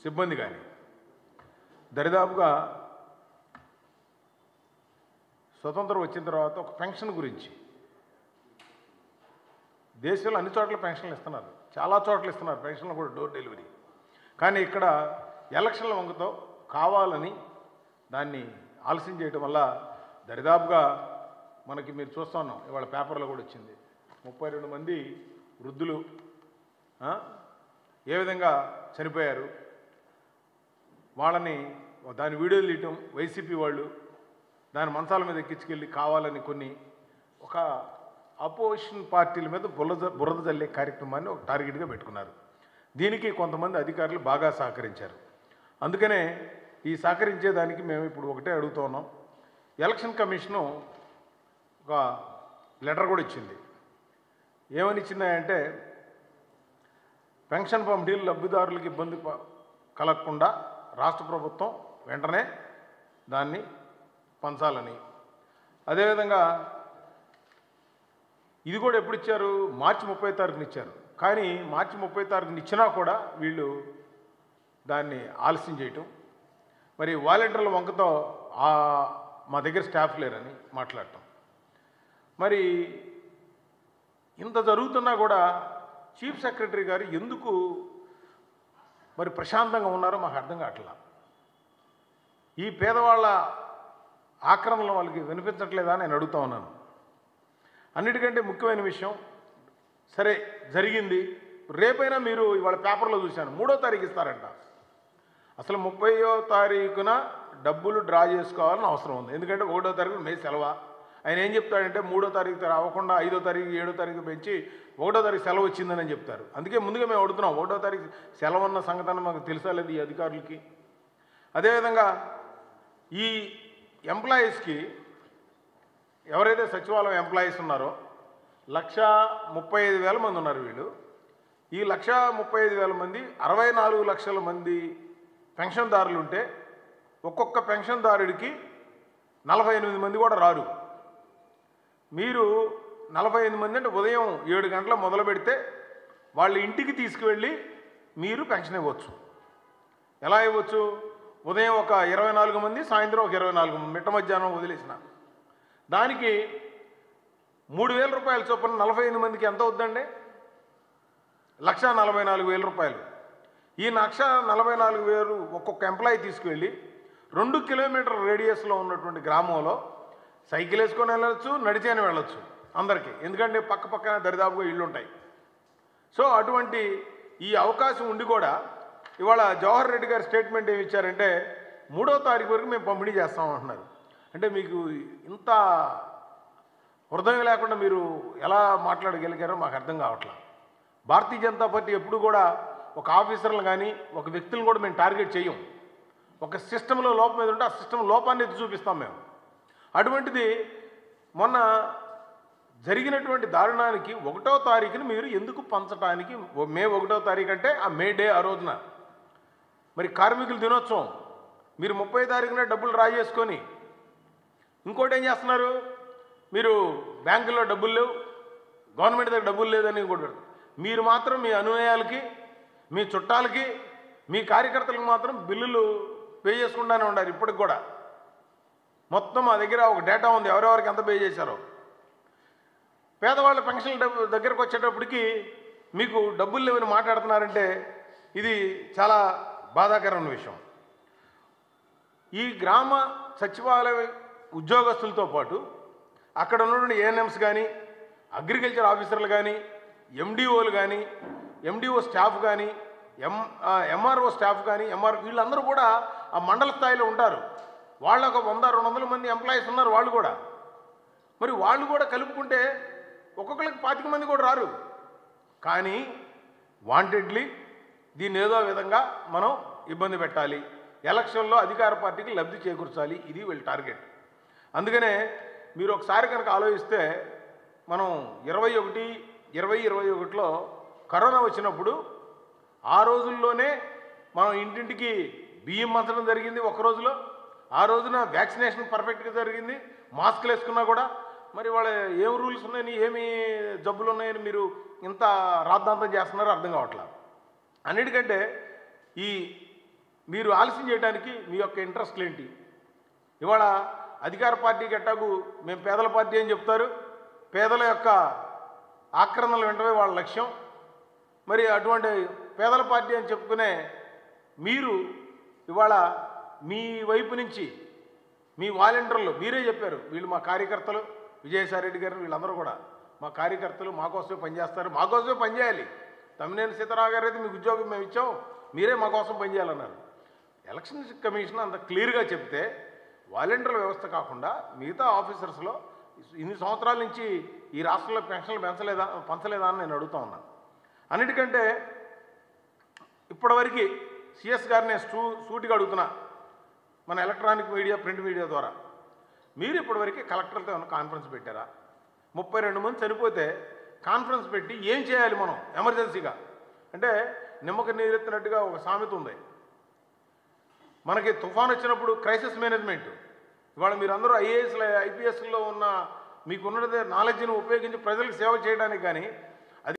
సిబ్బంది కానీ దరిదాపుగా స్వతంత్రం వచ్చిన తర్వాత ఒక పెన్షన్ గురించి దేశంలో అన్ని చోట్ల పెన్షన్లు ఇస్తున్నారు, చాలా చోట్ల ఇస్తున్నారు పెన్షన్లు కూడా డోర్ డెలివరీ. కానీ ఇక్కడ ఎలక్షన్ల వంగతో కావాలని దాన్ని ఆలస్యం చేయడం వల్ల దరిదాపుగా మనకి మీరు చూస్తూ ఉన్నాం, ఇవాళ పేపర్లో కూడా వచ్చింది 32 మంది వృద్ధులు ఏ విధంగా చనిపోయారు. వాళ్ళని దాని వీడియోలు తీయటం వైసీపీ వాళ్ళు దాని మంచాల మీద ఎక్కించుకెళ్ళి కావాలని కొన్ని ఒక అపోజిషన్ పార్టీల మీద బురద జల్లే కార్యక్రమాన్ని ఒక టార్గెట్గా పెట్టుకున్నారు. దీనికి కొంతమంది అధికారులు బాగా సహకరించారు. అందుకనే ఈ సహకరించేదానికి మేము ఇప్పుడు ఒకటే అడుగుతూ ఉన్నాం. ఎలక్షన్ కమిషను ఒక లెటర్ కూడా ఇచ్చింది. ఏమని ఇచ్చిందంటే పెన్షన్ పంపిణీలు లబ్ధిదారులకు ఇబ్బంది కలగకుండా రాష్ట్ర ప్రభుత్వం వెంటనే దాన్ని పంచాలని. అదేవిధంగా ఇది కూడా ఎప్పుడు ఇచ్చారు, మార్చి 30 తారీఖున ఇచ్చారు. కానీ మార్చి 30 తారీఖున ఇచ్చినా కూడా వీళ్ళు దాన్ని ఆలస్యం చేయటం, మరి వాలంటీర్ల వంకతో మా దగ్గర స్టాఫ్ లేరని మాట్లాడటం. మరి ఇంత జరుగుతున్నా కూడా చీఫ్ సెక్రటరీ గారు ఎందుకు మరి ప్రశాంతంగా ఉన్నారో మాకు అర్థం కావట్లా. ఈ పేదవాళ్ళ ఆక్రమణలు వాళ్ళకి వినిపించట్లేదా నేను అడుగుతా ఉన్నాను. అన్నిటికంటే ముఖ్యమైన విషయం, సరే జరిగింది, రేపైనా మీరు ఇవాళ పేపర్లో చూశాను 3వ తారీఖు ఇస్తారంట. అసలు 30వ తారీఖున డబ్బులు డ్రా చేసుకోవాలని అవసరం ఉంది. ఎందుకంటే 1వ తారీఖు మే సెలవు. ఆయన ఏం చెప్తాడంటే 3వ తారీఖు అవ్వకుండా 5వ తారీఖు 7వ తారీఖు పెంచి 1వ తారీఖు సెలవు వచ్చిందని చెప్తారు. అందుకే ముందుగా మేము అడుగుతున్నాం, 1వ తారీఖు సెలవు అన్న సంగతి మాకు తెలుసా లేదు ఈ అధికారులకి. అదేవిధంగా ఈ ఎంప్లాయీస్కి ఎవరైతే సచివాలయం ఎంప్లాయీస్ ఉన్నారో 1,35,000 మంది ఉన్నారు. వీళ్ళు ఈ 1,35,000 మంది 64 లక్షల మంది పెన్షన్దారులు ఉంటే ఒక్కొక్క పెన్షన్దారుడికి 48 మంది కూడా రారు. మీరు 48 మంది అంటే ఉదయం 7 గంటల మొదలు పెడితే వాళ్ళ ఇంటికి తీసుకువెళ్ళి మీరు పెన్షన్ ఇవ్వచ్చు. ఎలా ఇవ్వచ్చు? ఉదయం ఒక 24 మంది, సాయంత్రం ఒక 24 మంది, మిట్ట మధ్యాహ్నం వదిలేసిన దానికి 3,000 రూపాయల చొప్పున 48 మందికి ఎంత అవుద్దండి? 1,44,000 రూపాయలు. ఈ 1,44,000 ఒక్కొక్క ఎంప్లాయీ తీసుకువెళ్ళి 2 కిలోమీటర్ల రేడియస్లో ఉన్నటువంటి గ్రామంలో సైకిల్ వేసుకొని వెళ్ళచ్చు, నడిచేని వెళ్ళొచ్చు అందరికీ. ఎందుకంటే పక్క పక్కన దరిదాపుగా ఇళ్ళు ఉంటాయి. సో అటువంటి ఈ అవకాశం ఉండి కూడా ఇవాళ జవహర్ రెడ్డి గారు స్టేట్మెంట్ ఏమి ఇచ్చారంటే 3వ తారీఖు వరకు మేము పంపిణీ చేస్తామంటున్నారు. అంటే మీకు ఇంత హృదయం లేకుండా మీరు ఎలా మాట్లాడగలిగారో మాకు అర్థం కావట్లేదు. భారతీయ జనతా పార్టీ ఎప్పుడు కూడా ఒక ఆఫీసర్లు కానీ ఒక వ్యక్తులను కూడా మేము టార్గెట్ చేయం. ఒక సిస్టంలో లోపం మీద ఉంటే ఆ సిస్టమ్ లోపాన్ని ఎత్తి చూపిస్తాం మేము. అటువంటిది మొన్న జరిగినటువంటి దారుణానికి 1వ తారీఖుని మీరు ఎందుకు పంచడానికి, మే 1వ తారీఖు అంటే ఆ మే డే ఆ రోజున మరి కార్మికుల దినోత్సవం, మీరు 30 తారీఖున డబ్బులు డ్రా చేసుకొని ఇంకోటి ఏం చేస్తున్నారు, మీరు బ్యాంకుల్లో డబ్బులు లేవు, గవర్నమెంట్ దగ్గర డబ్బులు లేదని ఇంకోటి మీరు మాత్రం మీ అనుయాయులకి, మీ చుట్టాలకి, మీ కార్యకర్తలకు మాత్రం బిల్లులు పే చేసుకుంటూనే ఉండాలి. ఇప్పటికి కూడా మొత్తం మా దగ్గర ఒక డేటా ఉంది ఎవరెవరికి ఎంత పే చేశారో. పేదవాళ్ళ పెన్షన్ దగ్గరకు వచ్చేటప్పటికి మీకు డబ్బులు లేవని మాట్లాడుతున్నారంటే ఇది చాలా బాధాకరమైన విషయం. ఈ గ్రామ సచివాలయ ఉద్యోగస్తులతో పాటు అక్కడ ఉన్నటువంటి ఏఎన్ఎంస్ కానీ, అగ్రికల్చర్ ఆఫీసర్లు కానీ, ఎండిఓలు కానీ, ఎండిఓ స్టాఫ్ కానీ, ఎంఆర్ఓ స్టాఫ్ కానీ, వీళ్ళందరూ కూడా ఆ మండల స్థాయిలో ఉంటారు. వాళ్ళు ఒక 100-200 మంది ఎంప్లాయీస్ ఉన్నారు వాళ్ళు కూడా. మరి వాళ్ళు కూడా కలుపుకుంటే ఒక్కొక్కరికి 25 మంది కూడా రారు. కానీ వాంటెడ్లీ దీన్ని ఏదో విధంగా మనం ఇబ్బంది పెట్టాలి, ఎలక్షన్లో అధికార పార్టీకి లబ్ధి చేకూర్చాలి, ఇది వీళ్ళ టార్గెట్. అందుకనే మీరు ఒకసారి కనుక ఆలోచిస్తే మనం 2021లో కరోనా వచ్చినప్పుడు ఆ రోజుల్లోనే మనం ఇంటింటికి బియ్యం పంచడం జరిగింది ఒక రోజులో. ఆ రోజున వ్యాక్సినేషన్ పర్ఫెక్ట్గా జరిగింది, మాస్కులు వేసుకున్నా కూడా. మరి వాళ్ళ ఏం రూల్స్ ఉన్నాయని, ఏమి జబ్బులు ఉన్నాయని మీరు ఇంత రాద్ధాంతం చేస్తున్నారో అర్థం కావట్లేదు. అన్నిటికంటే ఈ మీరు ఆలస్యం చేయడానికి మీ యొక్క ఇంట్రెస్ట్లు ఏంటి? ఇవాళ అధికార పార్టీకి ఎట్టాగు మేము పేదల పార్టీ అని చెప్తారు, పేదల యొక్క ఆక్రమణలు వెంటనే వాళ్ళ లక్ష్యం. మరి అటువంటి పేదల పార్టీ అని చెప్పుకునే మీరు ఇవాళ మీ వైపు నుంచి మీ వాలంటీర్లు మీరే చెప్పారు, వీళ్ళు మా కార్యకర్తలు, విజయసాయిరెడ్డి గారు వీళ్ళందరూ కూడా మా కార్యకర్తలు, మాకోసమే పనిచేస్తారు, మాకోసమే పనిచేయాలి. తమ్మినేని సీతారామ గారు అయితే మీకు ఉద్యోగం మేము ఇచ్చాం, మీరే మా కోసం పనిచేయాలన్నారు. ఎలక్షన్ కమిషన్ అంత క్లియర్గా చెప్తే వాలంటీర్ల వ్యవస్థ కాకుండా మిగతా ఆఫీసర్స్లో ఇన్ని సంవత్సరాల నుంచి ఈ రాష్ట్రంలో పెన్షన్లు పంచలేదా అని నేను అడుగుతా ఉన్నాను. అన్నిటికంటే ఇప్పటివరకు సిఎస్ గారిని నేను సూటిగా అడుగుతున్నా, మన ఎలక్ట్రానిక్ మీడియా, ప్రింట్ మీడియా ద్వారా, మీరు ఇప్పటివరకు కలెక్టర్లతో ఏమైనా కాన్ఫరెన్స్ పెట్టారా? 32 మంది చనిపోతే కాన్ఫరెన్స్ పెట్టి ఏం చేయాలి మనం ఎమర్జెన్సీగా? అంటే నిమ్మక నీరెత్తినట్టుగా ఒక సామెత ఉంది. మనకి తుఫాన్ వచ్చినప్పుడు క్రైసిస్ మేనేజ్మెంట్, ఇవాళ మీరందరూ ఐఏఎస్లో ఐపీఎస్లో ఉన్న మీకున్నదే నాలెడ్జ్ని ఉపయోగించి ప్రజలకు సేవ చేయడానికి కానీ